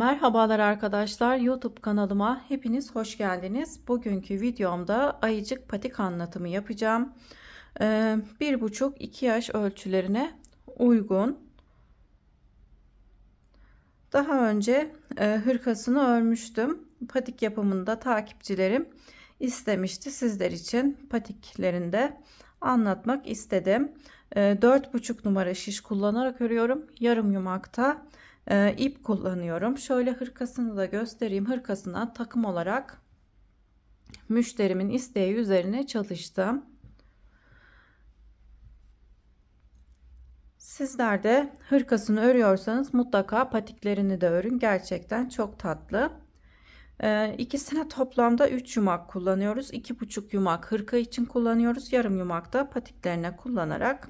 Merhabalar arkadaşlar, YouTube kanalıma hepiniz hoş geldiniz. Bugünkü videomda ayıcık patik anlatımı yapacağım. 1,5-2 yaş ölçülerine uygun. Daha önce hırkasını örmüştüm. Patik yapımında takipçilerim istemişti. Sizler için patiklerinde anlatmak istedim. 4,5 numara şiş kullanarak örüyorum. Yarım yumakta ip kullanıyorum. Şöyle hırkasını da göstereyim. Hırkasına takım olarak müşterimin isteği üzerine çalıştım. Sizler de hırkasını örüyorsanız mutlaka patiklerini de örün. Gerçekten çok tatlı. İkisine toplamda 3 yumak kullanıyoruz. 2,5 yumak hırka için kullanıyoruz. Yarım yumak da patiklerine kullanarak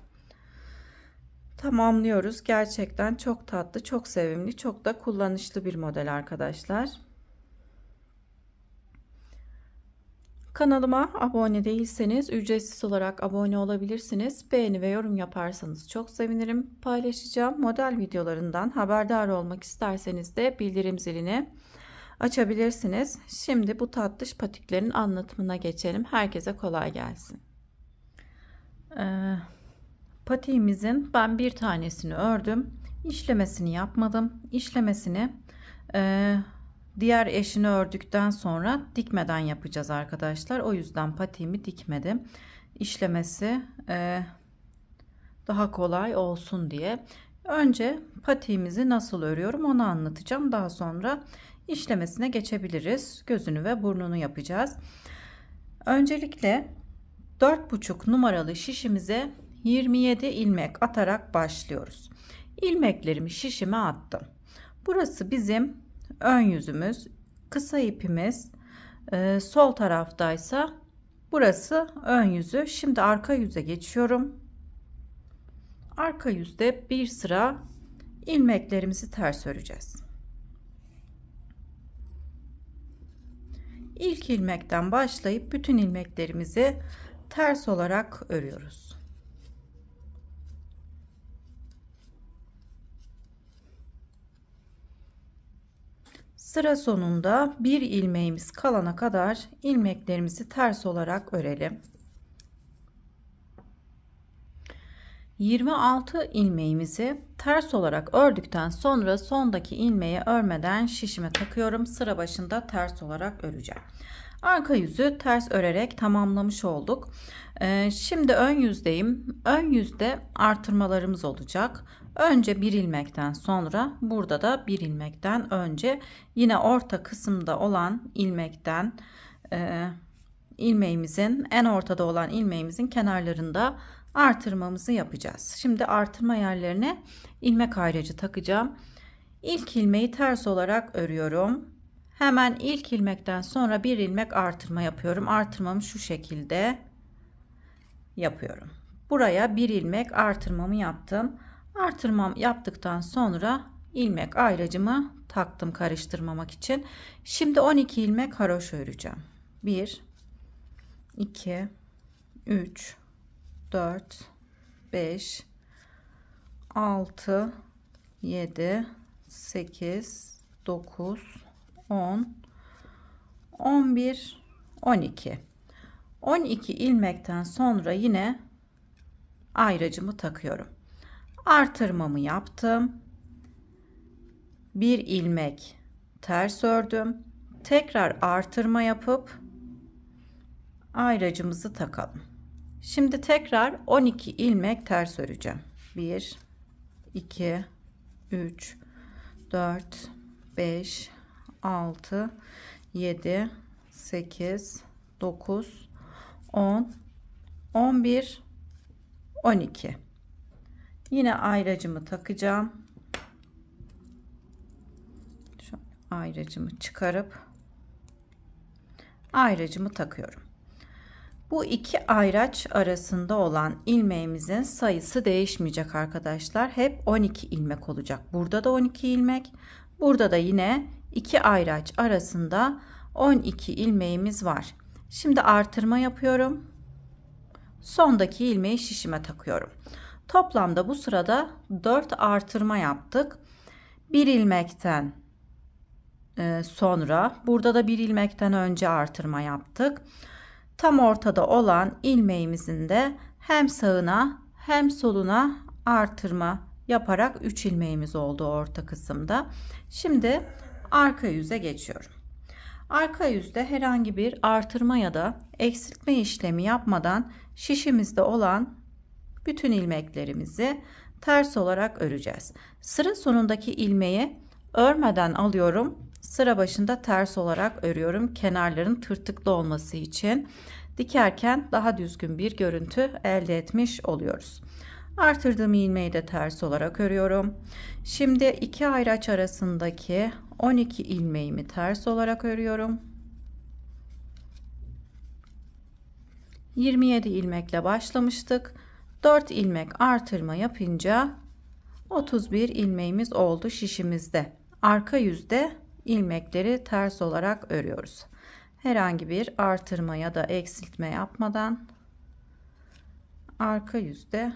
tamamlıyoruz. Gerçekten çok tatlı, çok sevimli, çok da kullanışlı bir model arkadaşlar. Kanalıma abone değilseniz ücretsiz olarak abone olabilirsiniz. Beğeni ve yorum yaparsanız çok sevinirim. Paylaşacağım model videolarından haberdar olmak isterseniz de bildirim zilini açabilirsiniz. Şimdi bu tatlış patiklerin anlatımına geçelim. Herkese kolay gelsin. Patiğimizin ben bir tanesini ördüm. İşlemesini yapmadım. İşlemesini diğer eşini ördükten sonra dikmeden yapacağız arkadaşlar. O yüzden patiğimi dikmedim. İşlemesi daha kolay olsun diye. Önce patiğimizi nasıl örüyorum onu anlatacağım. Daha sonra işlemesine geçebiliriz. Gözünü ve burnunu yapacağız. Öncelikle 4,5 numaralı şişimize 27 ilmek atarak başlıyoruz. İlmeklerimi şişime attım. Burası bizim ön yüzümüz. Kısa ipimiz sol taraftaysa burası ön yüzü. Şimdi arka yüze geçiyorum. Arka yüzde bir sıra ilmeklerimizi ters öreceğiz. İlk ilmekten başlayıp bütün ilmeklerimizi ters olarak örüyoruz. Sıra sonunda bir ilmeğimiz kalana kadar ilmeklerimizi ters olarak örelim. 26 ilmeğimizi ters olarak ördükten sonra sondaki ilmeği örmeden şişime takıyorum. Sıra başında ters olarak öreceğim. Arka yüzü ters örerek tamamlamış olduk. Şimdi ön yüzdeyim. Ön yüzde artırmalarımız olacak. Önce bir ilmekten sonra burada da bir ilmekten önce yine orta kısımda olan ilmekten ilmeğimizin en ortada olan ilmeğimizin kenarlarında artırmamızı yapacağız. Şimdi artırma yerlerine ilmek ayracı takacağım. İlk ilmeği ters olarak örüyorum. Hemen ilk ilmekten sonra bir ilmek artırma yapıyorum. Artırmamı şu şekilde yapıyorum. Buraya bir ilmek artırmamı yaptım. Artırmam yaptıktan sonra ilmek ayracımı taktım karıştırmamak için. Şimdi 12 ilmek haroşa öreceğim. 1 2 3 4 5 6 7 8 9 10 11 12 12 ilmekten sonra yine ayracımı takıyorum. Artırmamı yaptım. Bir ilmek ters ördüm. Tekrar artırma yapıp ayracımızı takalım. Şimdi tekrar 12 ilmek ters öreceğim. 1 2 3 4 5 6 7 8 9 10 11 12 yine ayracımı takacağım. Şu ayracımı çıkarıp ayracımı takıyorum. Bu iki ayraç arasında olan ilmeğimizin sayısı değişmeyecek arkadaşlar. Hep 12 ilmek olacak. Burada da 12 ilmek. Burada da yine iki ayraç arasında 12 ilmeğimiz var. Şimdi artırma yapıyorum. Sondaki ilmeği şişime takıyorum. Toplamda bu sırada 4 artırma yaptık. Bir ilmekten sonra burada da bir ilmekten önce artırma yaptık. Tam ortada olan ilmeğimizin de hem sağına hem soluna artırma yaparak 3 ilmeğimiz oldu orta kısımda. Şimdi arka yüze geçiyorum. Arka yüzde herhangi bir artırma ya da eksiltme işlemi yapmadan şişimizde olan bütün ilmeklerimizi ters olarak öreceğiz. Sıra sonundaki ilmeği örmeden alıyorum. Sıra başında ters olarak örüyorum. Kenarların tırtıklı olması için. Dikerken daha düzgün bir görüntü elde etmiş oluyoruz. Artırdığım ilmeği de ters olarak örüyorum. Şimdi iki ayraç arasındaki 12 ilmeğimi ters olarak örüyorum. 27 ilmekle başlamıştık. 4 ilmek artırma yapınca 31 ilmeğimiz oldu şişimizde. Arka yüzde ilmekleri ters olarak örüyoruz. Herhangi bir artırma ya da eksiltme yapmadan arka yüzde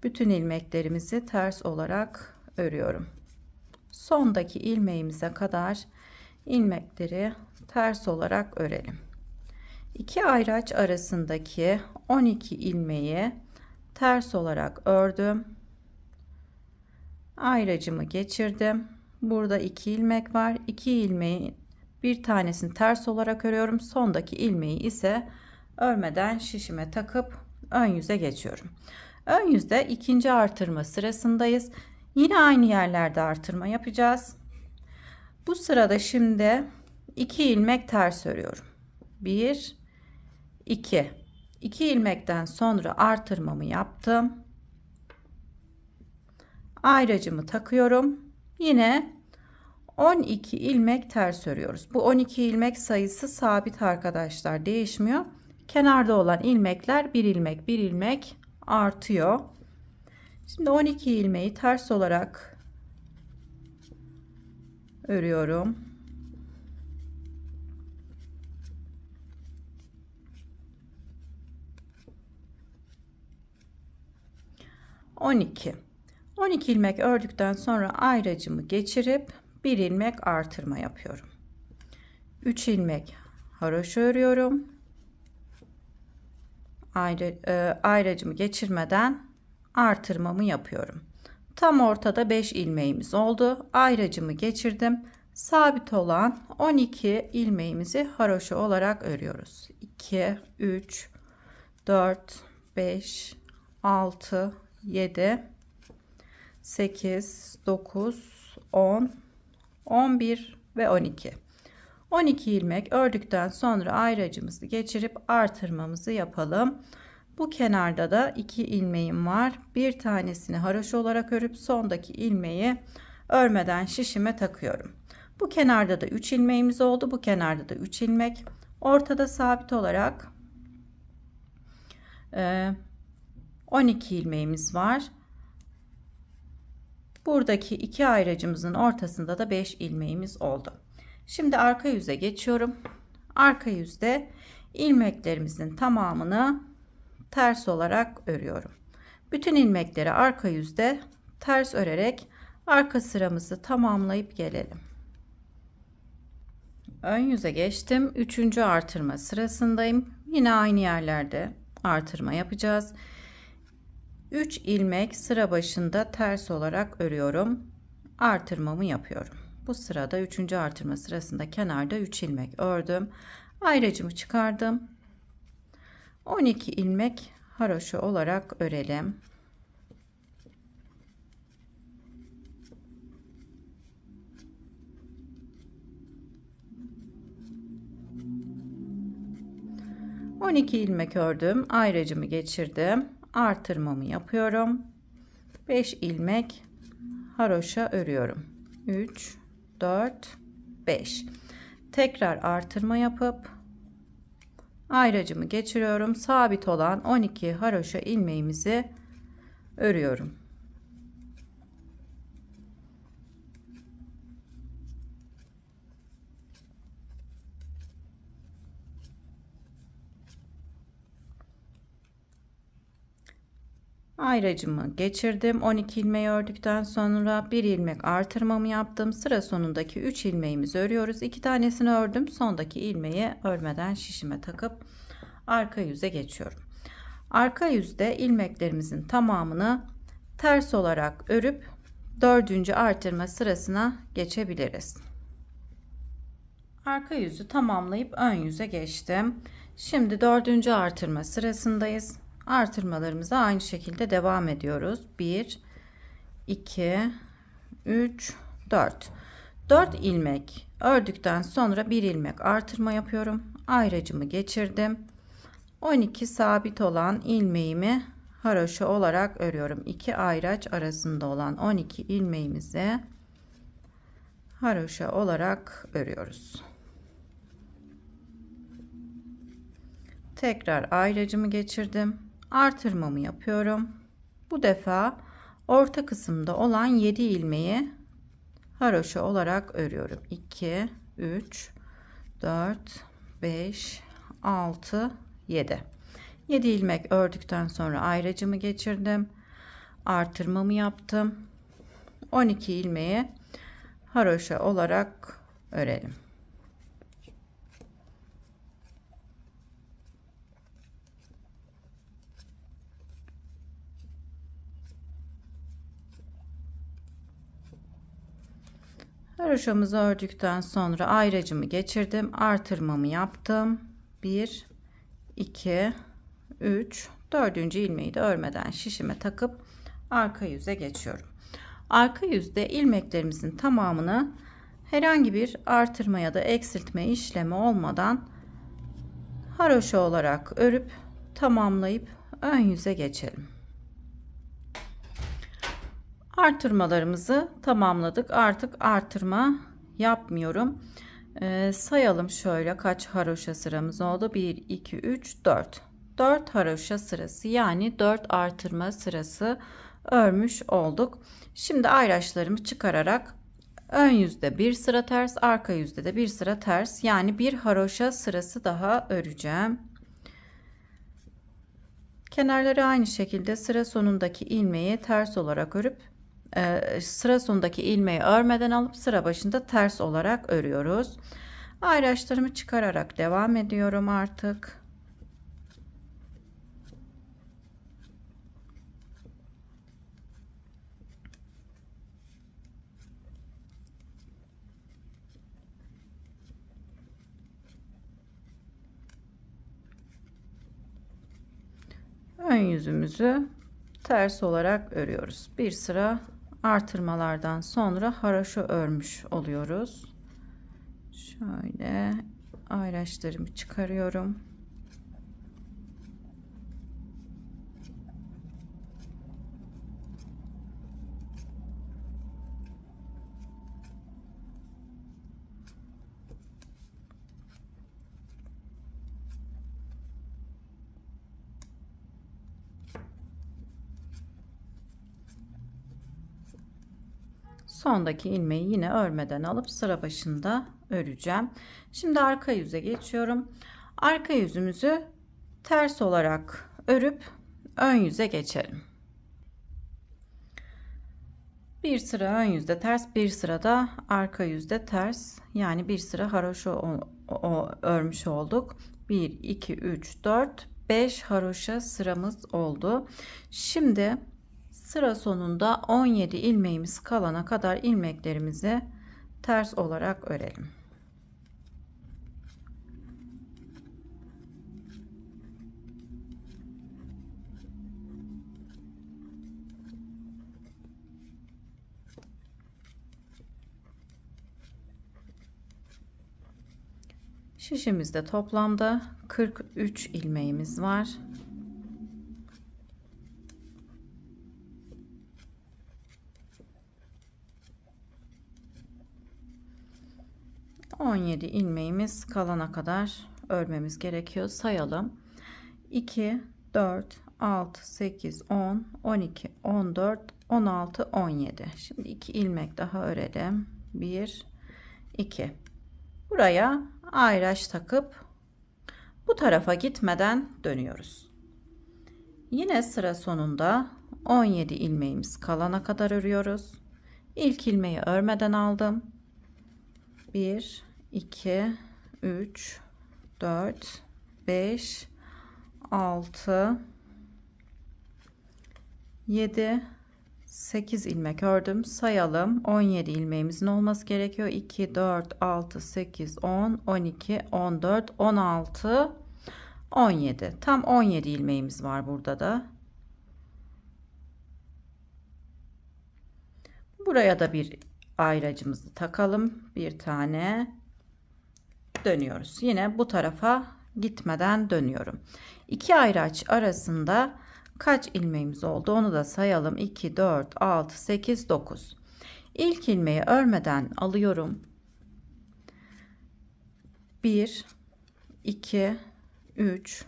bütün ilmeklerimizi ters olarak örüyorum. Sondaki ilmeğimize kadar ilmekleri ters olarak örelim. İki ayraç arasındaki 12 ilmeği ters olarak ördüm. Ayracımı geçirdim. Burada 2 ilmek var. 2 ilmeğin bir tanesini ters olarak örüyorum. Sondaki ilmeği ise örmeden şişime takıp ön yüze geçiyorum. Ön yüzde ikinci artırma sırasındayız. Yine aynı yerlerde artırma yapacağız. Bu sırada şimdi 2 ilmek ters örüyorum. 1 2 2 ilmekten sonra artırmamı yaptım. Ayracımı takıyorum. Yine 12 ilmek ters örüyoruz. Bu 12 ilmek sayısı sabit arkadaşlar, değişmiyor. Kenarda olan ilmekler bir ilmek artıyor. Şimdi 12 ilmeği ters olarak örüyorum. On iki ilmek ördükten sonra ayracımı geçirip bir ilmek artırma yapıyorum. 3 ilmek haroşa örüyorum. Ayracımı geçirmeden artırmamı yapıyorum. Tam ortada 5 ilmeğimiz oldu. Ayracımı geçirdim. Sabit olan 12 ilmeğimizi haroşa olarak örüyoruz. 2 3 4 5 6 7 8 9 10 11 ve 12. 12 ilmek ördükten sonra ayracımızı geçirip artırmamızı yapalım. Bu kenarda da 2 ilmeğim var. Bir tanesini haroşa olarak örüp sondaki ilmeği örmeden şişime takıyorum. Bu kenarda da 3 ilmeğimiz oldu. Bu kenarda da 3 ilmek. Ortada sabit olarak 12 ilmeğimiz var. Buradaki iki ayracımızın ortasında da 5 ilmeğimiz oldu. Şimdi arka yüze geçiyorum. Arka yüzde ilmeklerimizin tamamını ters olarak örüyorum. Bütün ilmekleri arka yüzde ters örerek arka sıramızı tamamlayıp gelelim. Ön yüze geçtim. 3. artırma sırasındayım. Yine aynı yerlerde artırma yapacağız. 3 ilmek sıra başında ters olarak örüyorum. Artırmamı yapıyorum. Bu sırada 3. artırma sırasında kenarda 3 ilmek ördüm. Ayracımı çıkardım. 12 ilmek haroşa olarak örelim. İlmek ördüm. Ayracımı geçirdim. Artırmamı yapıyorum. 5 ilmek haroşa örüyorum. 3 4 5. Tekrar artırma yapıp ayracımı geçiriyorum. Sabit olan 12 haroşa ilmeğimizi örüyorum. Ayracımı geçirdim. 12 ilmeği ördükten sonra bir ilmek artırmamı yaptım. Sıra sonundaki 3 ilmeğimizi örüyoruz. 2 tanesini ördüm. Sondaki ilmeği örmeden şişime takıp arka yüze geçiyorum. Arka yüzde ilmeklerimizin tamamını ters olarak örüp 4. artırma sırasına geçebiliriz. Arka yüzü tamamlayıp ön yüze geçtim. Şimdi 4. artırma sırasındayız. Artırmalarımıza aynı şekilde devam ediyoruz. 1 2 3 4 4 ilmek ördükten sonra bir ilmek artırma yapıyorum. Ayracımı geçirdim. 12 sabit olan ilmeğimi haroşa olarak örüyorum. 2 ayraç arasında olan 12 ilmeğimizi haroşa olarak örüyoruz. Tekrar ayracımı geçirdim. Artırmamı yapıyorum. Bu defa orta kısımda olan 7 ilmeği haroşa olarak örüyorum. 2 3 4 5 6 7 7 ilmek ördükten sonra ayracımı geçirdim. Artırmamı yaptım. 12 ilmeği haroşa olarak örelim. Haroşamızı ördükten sonra ayracımı geçirdim. Artırmamı yaptım. 1 2 3 4. ilmeği de örmeden şişime takıp arka yüze geçiyorum. Arka yüzde ilmeklerimizin tamamını herhangi bir artırma ya da eksiltme işlemi olmadan haroşa olarak örüp tamamlayıp ön yüze geçelim. Artırmalarımızı tamamladık. Artık artırma yapmıyorum. Sayalım şöyle kaç haroşa sıramız oldu. 1 2 3 4 4 haroşa sırası, yani 4 artırma sırası örmüş olduk. Şimdi ayraçlarımı çıkararak ön yüzde bir sıra ters, arka yüzde de bir sıra ters, yani bir haroşa sırası daha öreceğim. Kenarları aynı şekilde sıra sonundaki ilmeği ters olarak örüp sıra sonundaki ilmeği örmeden alıp sıra başında ters olarak örüyoruz. Ayraçlarımı çıkararak devam ediyorum artık. Ön yüzümüzü ters olarak örüyoruz. Bir sıra artırmalardan sonra haroşa örmüş oluyoruz. Şöyle ayraçlarımı çıkarıyorum. Sondaki ilmeği yine örmeden alıp sıra başında öreceğim. Şimdi arka yüze geçiyorum. Arka yüzümüzü ters olarak örüp ön yüze geçelim. Bir sıra ön yüzde ters, bir sırada arka yüzde ters, yani bir sıra haroşa örmüş olduk. 1 2 3 4 5 haroşa sıramız oldu. Şimdi sıra sonunda 17 ilmeğimiz kalana kadar ilmeklerimizi ters olarak örelim. Şişimizde toplamda 43 ilmeğimiz var. ...17 ilmeğimiz kalana kadar örmemiz gerekiyor. Sayalım. 2, 4, 6, 8, 10, 12, 14, 16, 17. Şimdi 2 ilmek daha örelim. 1, 2. Buraya ayraç takıp bu tarafa gitmeden dönüyoruz. Yine sıra sonunda 17 ilmeğimiz kalana kadar örüyoruz. İlk ilmeği örmeden aldım. 1 2 3 4 5 6 7 8 ilmek ördüm. Sayalım. 17 ilmeğimizin olması gerekiyor. 2 4 6 8 10 12 14 16 17. Tam 17 ilmeğimiz var burada da. Buraya da bir ayracımızı takalım. Bir tane dönüyoruz. Yine bu tarafa gitmeden dönüyorum. İki ayraç arasında kaç ilmeğimiz oldu onu da sayalım. 2 4 6 8 9. İlk ilmeği örmeden alıyorum. 1 2 3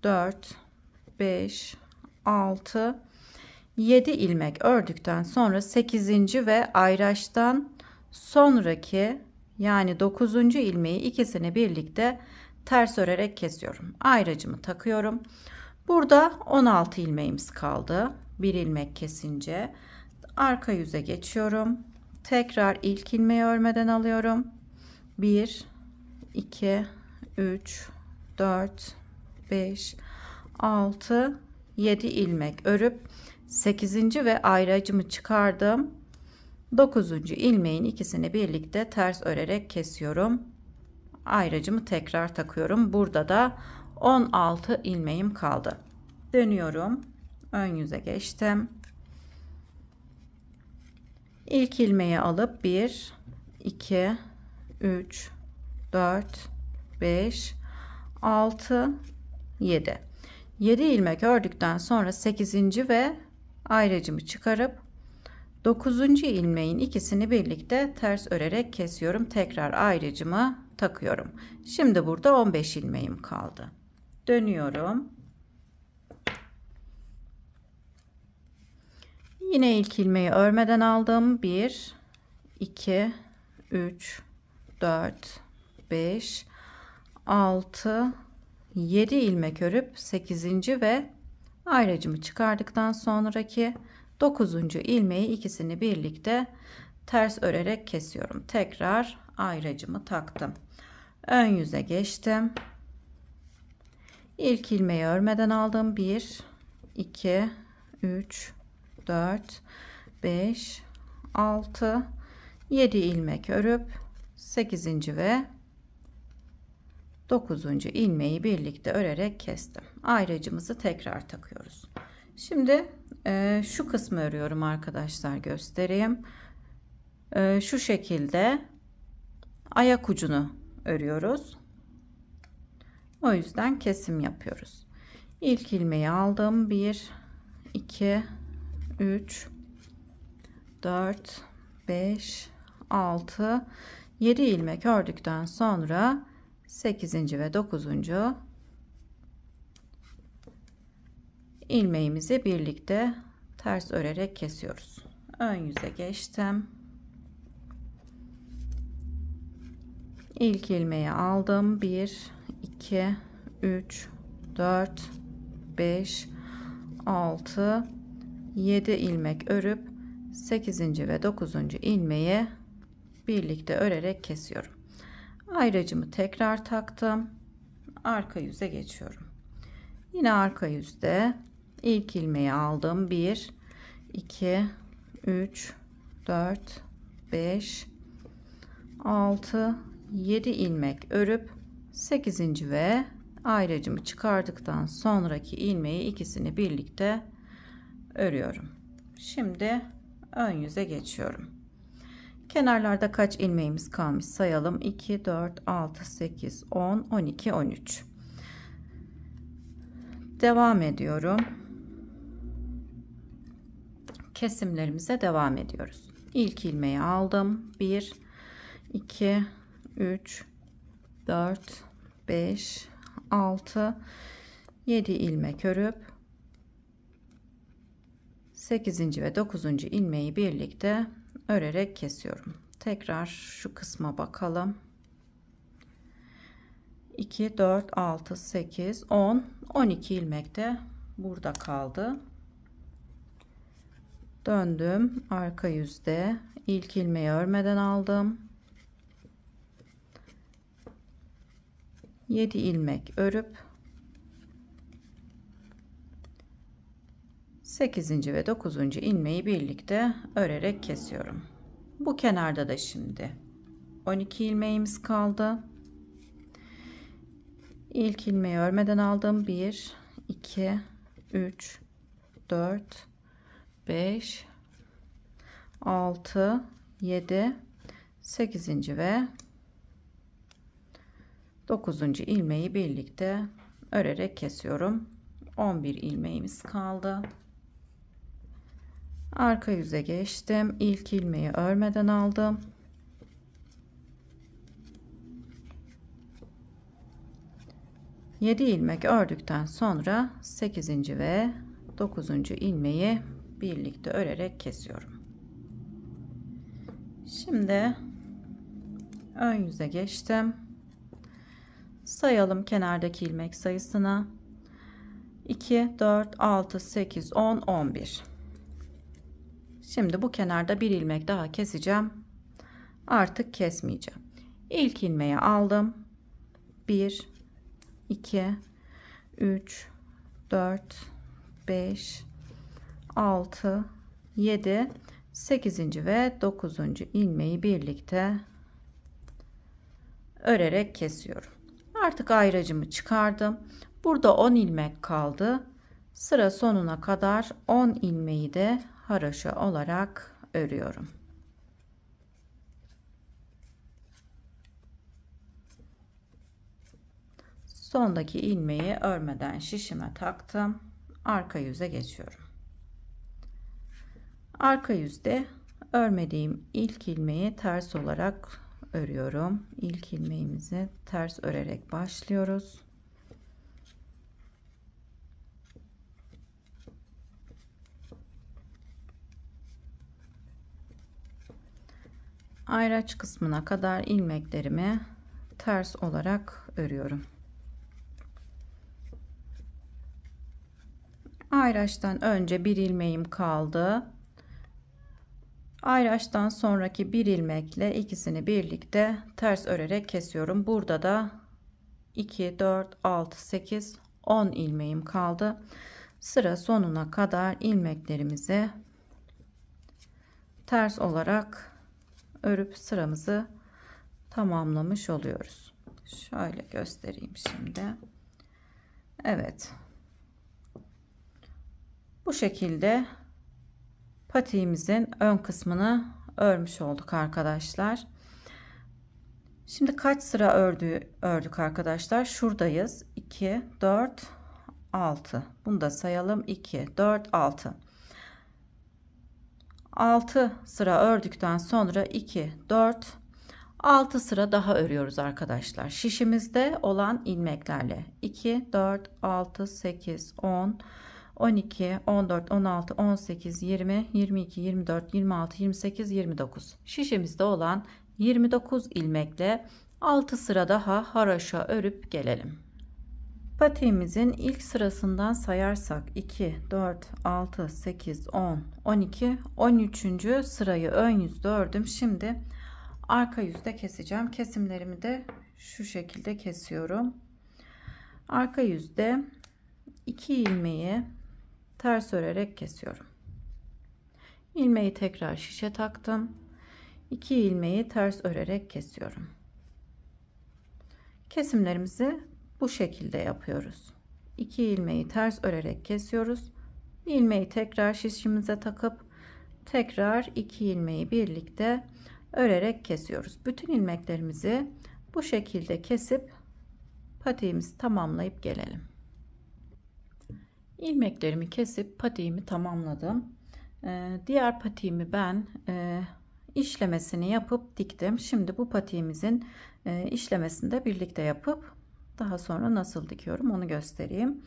4 5 6 7 ilmek ördükten sonra 8. ve ayraçtan sonraki yani 9. ilmeği ikisini birlikte ters örerek kesiyorum. Ayracımı takıyorum. Burada 16 ilmeğimiz kaldı. Bir ilmek kesince arka yüze geçiyorum. Tekrar ilk ilmeği örmeden alıyorum. 1 2 3 4 5 6 7 ilmek örüp 8. ve ayracımı çıkardım. 9. ilmeğin ikisini birlikte ters örerek kesiyorum. Ayracımı tekrar takıyorum. Burada da 16 ilmeğim kaldı. Dönüyorum. Ön yüze geçtim. İlk ilmeği alıp 1 2 3 4 5 6 7 7 ilmek ördükten sonra 8. ve ayracımı çıkarıp 9. ilmeğin ikisini birlikte ters örerek kesiyorum. Tekrar ayracımı takıyorum. Şimdi burada 15 ilmeğim kaldı. Dönüyorum. Yine ilk ilmeği örmeden aldım. 1 2 3 4 5 6 7 ilmek örüp 8. ve ayracımı çıkardıktan sonraki 9. ilmeği ikisini birlikte ters örerek kesiyorum. Tekrar ayracımı taktım. Ön yüze geçtim. İlk ilmeği örmeden aldım. 1 2 3 4 5 6 7 ilmek örüp 8. ve 9. ilmeği birlikte örerek kestim. Ayracımızı tekrar takıyoruz. Şimdi şu kısmı örüyorum arkadaşlar, göstereyim. Şu şekilde ayak ucunu örüyoruz. O yüzden kesim yapıyoruz. İlk ilmeği aldım. 1 2 3 4 5 6 7 ilmek ördükten sonra 8. ve 9. ilmeğimizi birlikte ters örerek kesiyoruz. Ön yüze geçtim. İlk ilmeği aldım. 1 2 3 4 5 6 7 ilmek örüp 8. ve 9. ilmeği birlikte örerek kesiyorum. Ayracımı tekrar taktım. Arka yüze geçiyorum. Yine arka yüzde ilk ilmeği aldım. 1 2 3 4 5 6 7 ilmek örüp 8. ve ayracımı çıkardıktan sonraki ilmeği ikisini birlikte örüyorum. Şimdi ön yüze geçiyorum. Kenarlarda kaç ilmeğimiz kalmış sayalım. 2 4 6 8 10 12 13. Devam ediyorum. Kesimlerimize devam ediyoruz. İlk ilmeği aldım. 1 2 3 4 5 6 7 ilmek örüp 8. ve 9. ilmeği birlikte örerek kesiyorum. Tekrar şu kısma bakalım. 2 4 6 8 10 12 ilmek de burada kaldı. Döndüm. Arka yüzde ilk ilmeği örmeden aldım. 7 ilmek örüp 8. ve 9. ilmeği birlikte örerek kesiyorum. Bu kenarda da şimdi 12 ilmeğimiz kaldı. İlk ilmeği örmeden aldım. 1 2 3 4 5 6 7 8. ve 9. ilmeği birlikte örerek kesiyorum. 11 ilmeğimiz kaldı. Arka yüze geçtim. İlk ilmeği örmeden aldım. Yedi ilmek ördükten sonra 8. ve 9. ilmeği birlikte örerek kesiyorum. Şimdi ön yüze geçtim. Sayalım kenardaki ilmek sayısını. 2 4 6 8 10 11. Şimdi bu kenarda bir ilmek daha keseceğim. Artık kesmeyeceğim. İlk ilmeği aldım. 1 2 3 4 5 6 7 8. ve 9. ilmeği birlikte örerek kesiyorum. Artık ayracımı çıkardım. Burada 10 ilmek kaldı. Sıra sonuna kadar 10 ilmeği de haroşa olarak örüyorum. Sondaki ilmeği örmeden şişime taktım. Arka yüze geçiyorum. Arka yüzde örmediğim ilk ilmeği ters olarak örüyorum. İlk ilmeğimizi ters örerek başlıyoruz. Ayraç kısmına kadar ilmeklerimi ters olarak örüyorum. Ayraçtan önce bir ilmeğim kaldı. Ayraçtan sonraki bir ilmekle ikisini birlikte ters örerek kesiyorum. Burada da 2 4 6 8 10 ilmeğim kaldı. Sıra sonuna kadar ilmeklerimizi ters olarak örüp sıramızı tamamlamış oluyoruz. Şöyle göstereyim şimdi. Evet. Bu şekilde patiğimizin ön kısmını örmüş olduk arkadaşlar. Şimdi kaç sıra ördük arkadaşlar? Şuradayız. 2 4 6. Bunu da sayalım. 2 4 6. 6 sıra ördükten sonra 2 4 6 sıra daha örüyoruz arkadaşlar. Şişimizde olan ilmeklerle 2 4 6 8 10 12 14 16 18 20 22 24 26 28 29. Şişimizde olan 29 ilmekle 6 sıra daha haroşa örüp gelelim. Patiğimizin ilk sırasından sayarsak 2 4 6 8 10 12 13. sırayı ön yüzde ördüm. Şimdi arka yüzde keseceğim. Kesimlerimi de şu şekilde kesiyorum. Arka yüzde 2 ilmeği ters örerek kesiyorum. İlmeği tekrar şişe taktım. 2 ilmeği ters örerek kesiyorum. Kesimlerimizi bu şekilde yapıyoruz. 2 ilmeği ters örerek kesiyoruz. İlmeği tekrar şişimize takıp tekrar 2 ilmeği birlikte örerek kesiyoruz. Bütün ilmeklerimizi bu şekilde kesip patiğimizi tamamlayıp gelelim. İlmeklerimi kesip patiğimi tamamladım. Diğer patiğimi ben işlemesini yapıp diktim. Şimdi bu patiğimizin işlemesini de birlikte yapıp daha sonra nasıl dikiyorum onu göstereyim.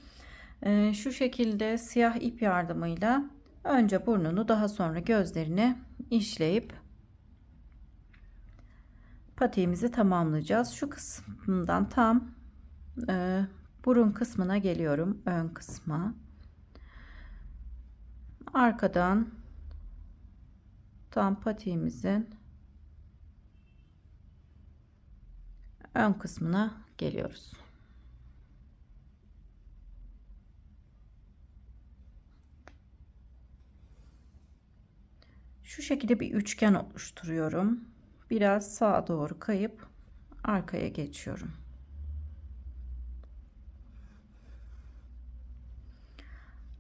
Şu şekilde siyah ip yardımıyla önce burnunu daha sonra gözlerini işleyip patiğimizi tamamlayacağız. Şu kısmından tam burun kısmına geliyorum, ön kısma. Arkadan tam patiğimizin ön kısmına geliyoruz. Şu şekilde bir üçgen oluşturuyorum. Biraz sağa doğru kayıp arkaya geçiyorum.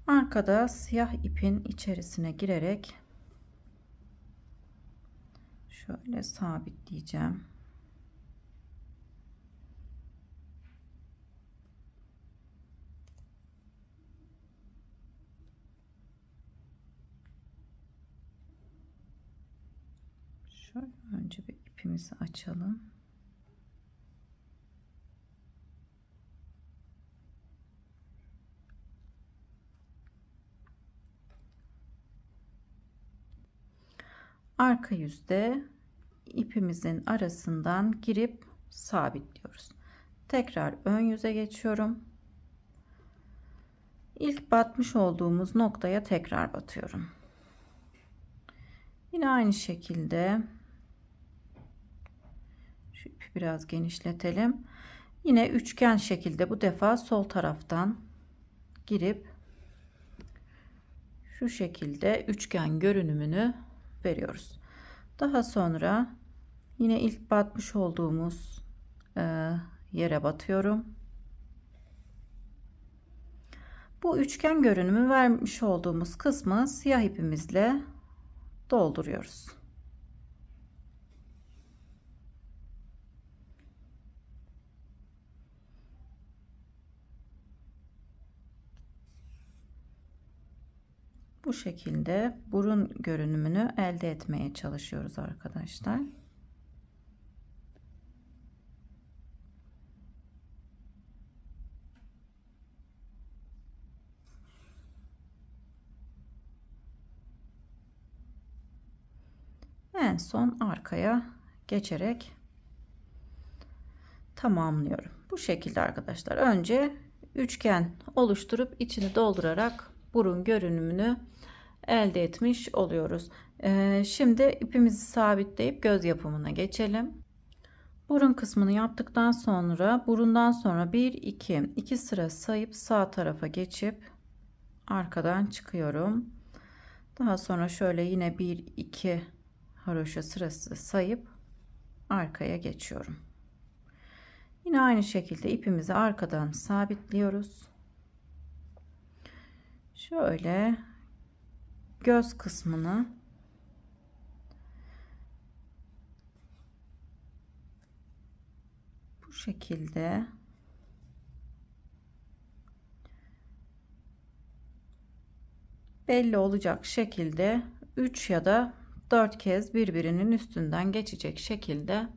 Arkada siyah ipin içerisine girerek şöyle sabitleyeceğim. Şöyle önce bir ipimizi açalım. Arka yüzde ipimizin arasından girip sabitliyoruz. Tekrar ön yüze geçiyorum. İlk batmış olduğumuz noktaya tekrar batıyorum. Yine aynı şekilde şu ipi biraz genişletelim. Yine üçgen şekilde bu defa sol taraftan girip şu şekilde üçgen görünümünü veriyoruz. Daha sonra yine ilk batmış olduğumuz yere batıyorum. Bu üçgen görünümü vermiş olduğumuz kısmı siyah ipimizle dolduruyoruz. Bu şekilde burun görünümünü elde etmeye çalışıyoruz arkadaşlar. En son arkaya geçerek tamamlıyorum. Bu şekilde arkadaşlar. Önce üçgen oluşturup içini doldurarak burun görünümünü elde etmiş oluyoruz. Şimdi ipimizi sabitleyip göz yapımına geçelim. Burun kısmını yaptıktan sonra burundan sonra 1 2 sıra sayıp sağ tarafa geçip arkadan çıkıyorum. Daha sonra şöyle yine 1 2 haroşa sırası sayıp arkaya geçiyorum. Yine aynı şekilde ipimizi arkadan sabitliyoruz. Şöyle göz kısmını bu şekilde belli olacak şekilde 3 ya da 4 kez birbirinin üstünden geçecek şekilde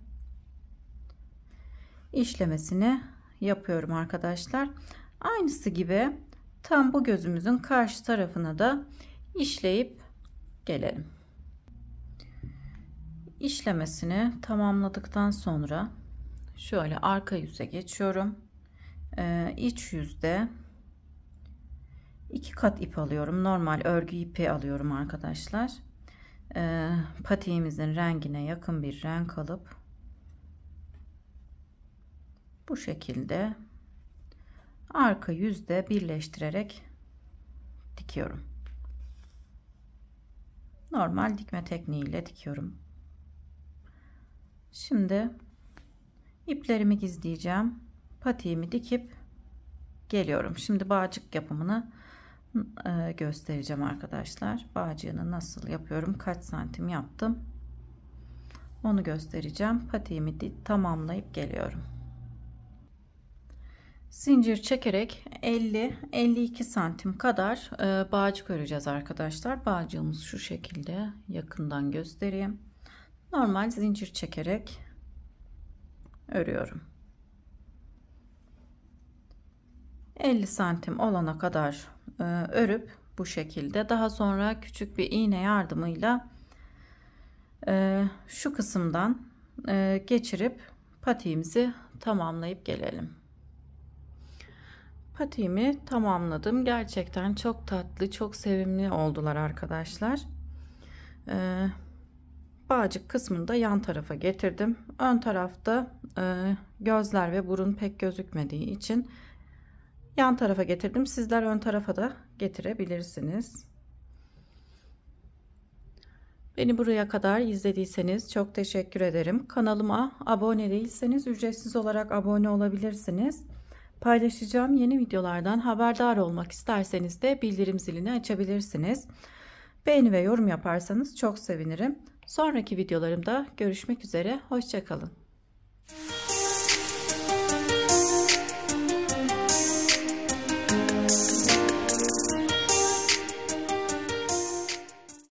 işlemesini yapıyorum arkadaşlar. Aynısı gibi tam bu gözümüzün karşı tarafına da işleyip gelelim. İşlemesini tamamladıktan sonra şöyle arka yüze geçiyorum. İç yüzde 2 kat ip alıyorum. Normal örgü ipi alıyorum arkadaşlar. Patiğimizin rengine yakın bir renk alıp bu şekilde arka yüzde birleştirerek dikiyorum. Normal dikme tekniğiyle dikiyorum. Şimdi iplerimi gizleyeceğim. Patiğimi dikip geliyorum. Şimdi bağcık yapımını göstereceğim arkadaşlar. Bağcığını nasıl yapıyorum, kaç santim yaptım onu göstereceğim. Patiğimi tamamlayıp geliyorum. Zincir çekerek 50-52 santim kadar bağcık öreceğiz arkadaşlar. Bağcığımız şu şekilde, yakından göstereyim. Normal zincir çekerek örüyorum. 50 santim olana kadar örüp bu şekilde daha sonra küçük bir iğne yardımıyla şu kısımdan geçirip patiğimizi tamamlayıp gelelim. Patiğimi tamamladım. Gerçekten çok tatlı, çok sevimli oldular arkadaşlar. bağcık kısmını da yan tarafa getirdim. Ön tarafta gözler ve burun pek gözükmediği için yan tarafa getirdim. Sizler ön tarafa da getirebilirsiniz. Beni buraya kadar izlediyseniz çok teşekkür ederim. Kanalıma abone değilseniz ücretsiz olarak abone olabilirsiniz. Paylaşacağım yeni videolardan haberdar olmak isterseniz de bildirim zilini açabilirsiniz. Beğeni ve yorum yaparsanız çok sevinirim. Sonraki videolarımda görüşmek üzere. Hoşça kalın.